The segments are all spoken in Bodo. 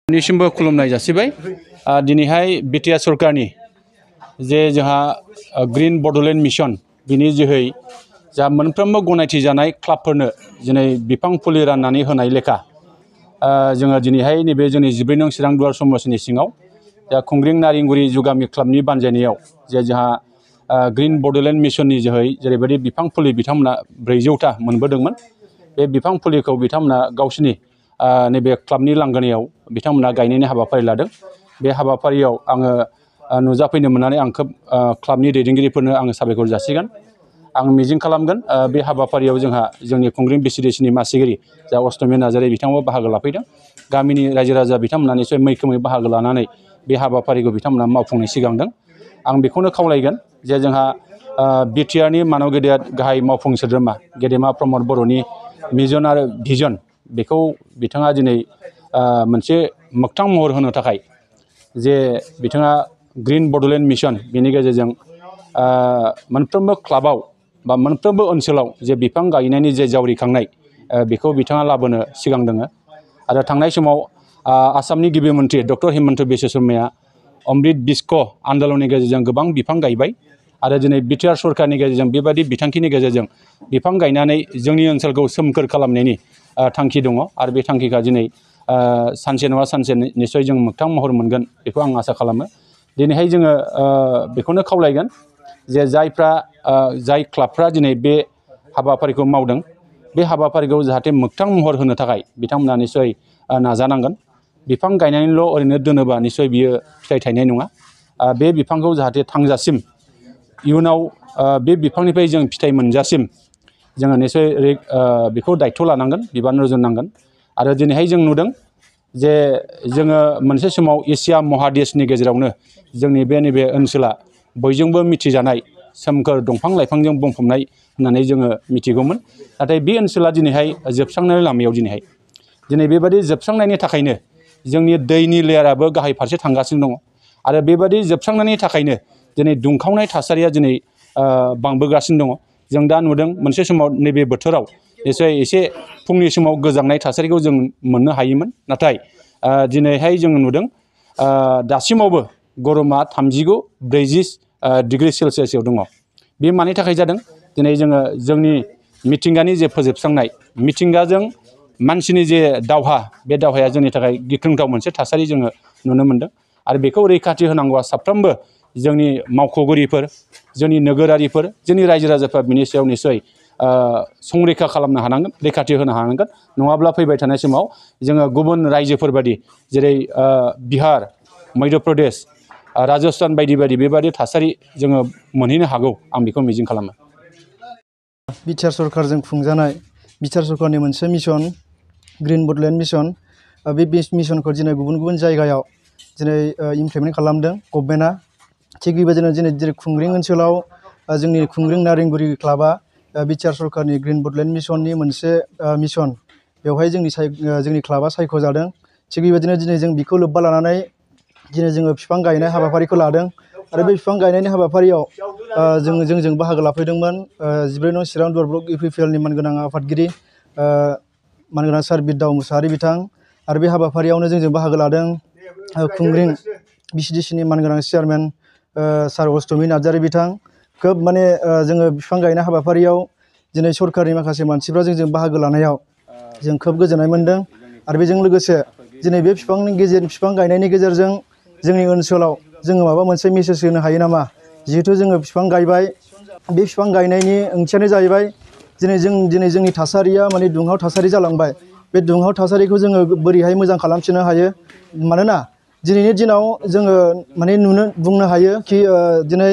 निसिमबो खुलुमनाय जासिबाय दिनैहाय बिटिआर सरकारनि जे जोंहा ग्रीन बडलेण्ड मिशन बिनि जोहै जा मोनफ्रोमबो गनायथि जानाय क्लाबफोरनो दिनै बिफां फुलि राननानै होनाय लेखा जोङो दिनैहाय नैबे जोंनि 14 नं चिरां दुवार समस्टिनि सिङाव जा खुंग्रिं नारेंगुरि जुगामि क्लाबनि बानजायनायाव जे जोंहा ग्रीन बडलेण्ड मिशननि जोहै जेरैबायदि बिफां फुलि बिथांमोना 400टा मोनबोदोंमोन बे बिफां फुलिखौ बिथांमोना गावसिनि नैबे क्लाबनि लांगोनायाव बिथांमोना गायनायनि हाबाफारि लादों बे हाबाफारियाव आङो नुजाफैनो मोननानै आं खोब क्लाबनि दैदेनगिरिफोरनो आङो साबायखर जासिगोन आं मिजिं खालामगोन बे हाबाफारियाव जोंहा जोंनि खुंग्रिं बिसिडिसिनि मासिगिरि जा अष्टमि नार्जारि बिथांमोना बाहागो लाफैदों गामिनि रायजो राजा बिथांमोना निसय मैखोमै बाहागो लानानै बे हाबाफारिखौ बिथांमोना मावफुंनो सिगांदों आं बेखौनो खावलायगोन जे जोंहा बिटिआरनि मानव गेदेर गाहाय मावफुं सोद्रोमा गेदेमा प्रमद बर'नि मिशन आरो भिजन बेखौ बिथाङा दिनै मोनसे मोगथां महर होनो थाखाय जे बिथाङा ग्रीन बडलेण्ड मिशन बेनि गेजेरजों मोनफ्रोमबो क्लाबाव बा मोनफ्रोमबो ओनसोलाव जे बिफां गायनायनि जे जावरिखांनाय बेखौ बिथाङा लाबोनो सिगां दङ आरो थांनाय समाव आसामनि गिबि मन्थ्रि डक्टर हिमन्त बिश्व शर्माया अमृत बिस्क आन्दलननि गेजेरजों गोबां बिफां गायबाय आरो दिनै बिटिआर सरकारनि गेजेरजों बेबायदि बिथांखिनि गेजेरजों बिफां गायनानै जोंनि ओनसोलखौ सोमखोर खालामनायनि थांखि दङ आरो बे थांखिखौ दिनै सानसे नङा सानसे निसय जों मोगथां महर मोनगोन बेखौ आं आसा खालामो दिनैहाय जोङो बेखौनो खावलायगोन जे जाय क्लाबफ्रा दिनै बे हाबाफारिखौ मावदों बे हाबाफारिखौ जाहाथे मोगथां महर होनो थाखाय बिथांमोना निसय नाजानांगोन बिफां गायनानैल' ओरैनो दोनोबा निसय बियो फिथाइ थायनाय नङा बे बिफांखौ जाहाथे थांजासिम इयुनाव बे बिफांनिफ्राय जों फिथाइ मोनजासिम जोङो निसय बेखौ दायथ' लानांगोन बिबान रुजुननांगोन आरो दिनैहाय जों नुदों जे जोङो मोनसे समाव एसिया महादेशनि गेजेरावनो जोंनि नैबे ओनसोला बयजोंबो मिथिजानाय सोमखोर दंफां लाइफांजों बुंफबनाय होननानै जोङो मिथिगौमोन नाथाय बे ओनसोला दिनैहाय जोबस्रांनायनि लामायाव दिनै बेबायदि जोबस्रांनायनि थाखायनो जोंनि दैनि लेयाराबो गाहाय फारसे थांगासिनो दङ आरो बेबायदि जोबस्रांनायनि थाखायनो दिनै दुंखावनाय थासारिया दिनै बांबोगासिनो दङ जों दा नुदों मोनसे समाव नैबे बोथोराव एसे फुंनि समाव गोजांनाय थासारिखौ जों मोननो हायोमोन नाथाय दिनैहाय जों नुदों दासिमावबो गरमा 39-40 डिग्री सेलसियासआव दङ बे मानि थाखाय जादों दिनै जोङो जोंनि मिथिंगानि जे फोजोबस्रांनाय मिथिंगाजों मानसिनि जे दावहा बे दावहाया जोंनि थाखाय गिख्रंथाव मोनसे थासारि जोङो नुनो मोनदों आरो बेखौ रैखाथि होनांगौआ साफ्रोमबो जोंनि मावख'गिरिफोर जोंनि नोगोरारिफोर जोंनि रायजो राजाफ्रा बिनि सायाव निसय संरैखा खालामनो हानांगोन रैखाथि होनो हानांगोन नङाब्ला फैबाय थानाय समाव जोङो गुबुन रायजोफोर बायदि जेरै बिहार मध्य प्रदेश राजस्थान बायदि बेबायदि थासारि जोङो मोनहैनो हागौ आं बेखौ मिजिं खालामो बिटिआर सरकारजों खुंजानाय बिटिआर सरकारनि मोनसे mission green Bodoland Mission Bay मिशनखौ दिनै गुबुन जायगायाव दिनै इमप्लिमेन्ट खालामदों गभर्नमेन्टआ थिग बेबायदिनो दिनै खुंग्रिं ओनसोलाव जोंनि खुंग्रिं नारेंगुरि क्लाबा बिटिआर सरकारनि ग्रीन बडलेण्ड मिशननि मोनसे मिशन बेवहाय जोंनि क्लाबा सायख'जादों थिग बेबायदिनो दिनै जों बेखौ लोब्बा लानानै दिनै जोङो बिफां गायनाय हाबाफारिखौ लादों आरो बे बिफां गायनायनि हाबाफारियाव जोंजों बाहागो लाफैदोंमोन 14 नं चिरां दुवार ब्लक इउपिपिएलनि मानगोनां आफादगिरि मानगोनां सार बिरदाव मुसाहारि बिथां आरो बे हाबाफारियावनो जोंजों बाहागो लादों खुंग्रिं बिसिडिसिनि मानगोनां चेयारमेन सार अष्टमि नार्जारि बिथां खोब माने जोङो बिफां गायनाय हाबाफारियाव दिनै सरकारनि माखासे मानसिफ्रा जोंजों बाहागो लानायाव जों खोब गोजोननाय मोनदों आरो बेजों लोगोसे दिनै बे बिफां गायनायनि गेजेरजों जोंनि ओनसोलाव जोङो माबा मोनसे मेसेज होनो हायो नामा जिहेथु जोङो बिफां गायबाय बे बिफां गायनायनि ओंथियानो जाहैबाय दिनै जोंनि थासारिया माने दुंहाव थासारि जालांबाय बे दुंहाव थासारिखौ जोङो बोरैहाय मोजां खालामफिननो हायो मानोना दिनैनि दिनाव जोङो माने बुंनो हायो कि दिनै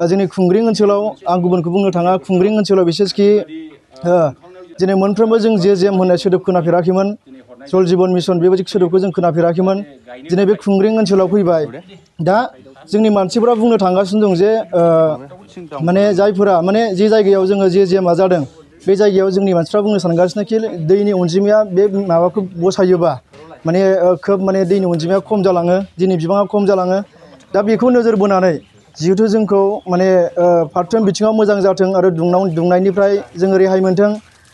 जोंनि खुंग्रिं ओनसोलाव आं गुबुनखौ बुंनो थाङा खुंग्रिं ओनसोलाव बिसेसखि दिनै मोनफ्रोमबो जों जेम होननाय सोदोब खोनाफेराखैमोन जल जीवन मिशन बेबायदि सोदोबखौ जों खोनाफेराखैमोन दिनै बे खुंग्रिं ओनसोलाव फैबाय दा जोंनि मानसिफोरा बुंनो थांगासिनो दं जे माने जायफोरा माने जे जायगायाव जोङो जेमा जादों बे जायगायाव जोंनि मानसिफ्रा बुंनो सानगासिनो कि दैनि अनजिमाया बे माबाखौ बसायोबा माने खोब माने दैनि अनजिमाया खम जालाङो दैनि बिबाङा खम जालाङो दा बेखौ नोजोर बोनानै जिहेथु जोंखौ माने फारफ्रोम बिथिङाव मोजां जाथों आरो दुंनायनिफ्राय जोङो रेहाय मोनथों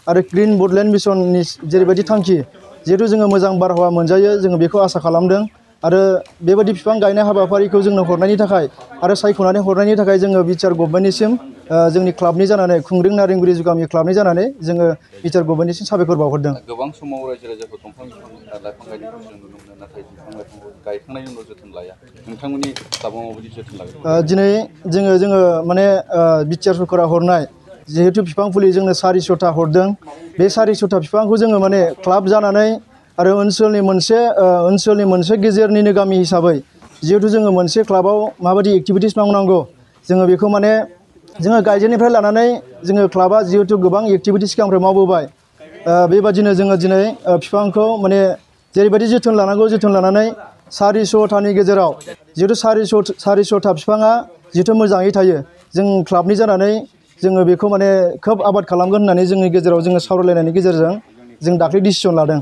आरो ग्रीन बडलेण्ड मिशननि जेरैबायदि थांखि जिहेथु जोङो मोजां बारहावा मोनजायो जोङो बेखौ आसा खालामदों आरो बेबायदि बिफां गायनाय हाबाफारिखौ जोंनो हरनायनि थाखाय आरो सायख'नानै हरनायनि थाखाय जोङो बिटिआर गभर्नमेन्टनिसिम जोंनि क्लाबनि जानानै खुंग्रिं नारेंगुरि जुगामि क्लाबनि जानानै जोङो बिटिआर गभर्नमेन्टनिसिम साबायखर बावहरदों। गोबां समाव रायजो राजाखौ दंफां लाइफां गायनायखौ जों नुनो मोनो नाथाय बिफां लाइफांखौ गायखांनायनि उनाव जोथोन लाया नोंथांमोननि क्लाबाव माबायदि जोथोन लागोन? दिनै जोङो माने बिटिआर सरकारा हरनाय जिहेतु बिफां फुलि जोंनो 400टा हरदों बे 400टा बिफांखौ जोङो माने क्लाब जानानै आरो ओनसोलनि मोनसे गेजेरनिनो गामि हिसाबै जिहेतु जोङो मोनसे क्लाबाव माबायदि एक्टिभिटिस मावनांगौ जोङो बेखौ माने जोङो गायजेननिफ्राय लानानै जोङो क्लाबा जिहेतु गोबां एक्टिभिटिस सिगांनिफ्राय मावबोबाय बेबादिनो जोङो दिनै बिफांखौ माने जेरैबायदि जोथोन लानांगौ जोथोन लानानै 400टानि गेजेराव जिहेतु 400टा बिफाङा जिहेतु मोजाङै थायो जों क्लाबनि जानानै जोङो बेखौ माने खोब आबाद खालामगोन होननानै जोंनि गेजेराव जोङो सावरायलायनायनि गेजेरजों जों दाख्लै डिसिसन लादों।